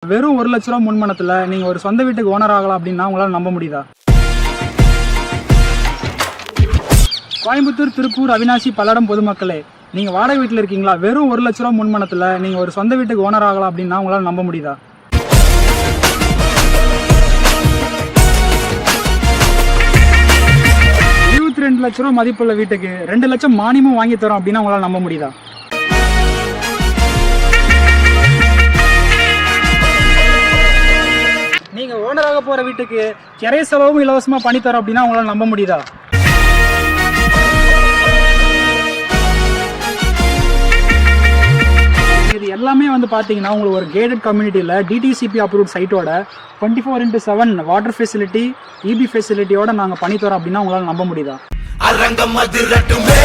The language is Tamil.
வெறும் 1 லட்ச ரூபா முன்பணத்துல நீங்க ஒரு சொந்த வீட்டுக்கு ஓனர் ஆகலாம் அப்படின்னா உங்களால நம்ப முடியுதா? கோயம்புத்தூர், திருப்பூர், அவினாசி, பல்லடம் பொதுமக்களே, நீங்க வாடகை வீட்டில் இருக்கீங்களா? வெறும் 1 லட்ச ரூபா முன்பணத்துல நீங்க ஒரு சொந்த வீட்டுக்கு ஓனர் ஆகலாம் அப்படின்னா உங்களால நம்ப முடியுதா? 22 லட்ச ரூபா மதிப்புள்ள வீட்டுக்கு 2 லட்சம் மானியமும் வாங்கி தரோம் அப்படின்னா உங்களால நம்ப முடியுதா? நீங்க ஓனராக போற வீட்டுக்கு கிரை செலவும் இலவசமா பண்ணி தரோம் அப்படின்னா உங்களால நம்ப முடியுதா? இது எல்லாமே பாத்தீங்கன்னா உங்களுக்கு ஒரு கேட்டட் கம்யூனிட்டியில டிடிசிபி அப்ரூவ்ட் சைட்டோட 24/7 வாட்டர் ஃபெசிலிட்டி, இபி ஃபெசிலிட்டியோட நாங்க பண்ணி தரோம் அப்படின்னா உங்களால நம்ப முடியுதா? அரங்கம் அதிரட்டுமே,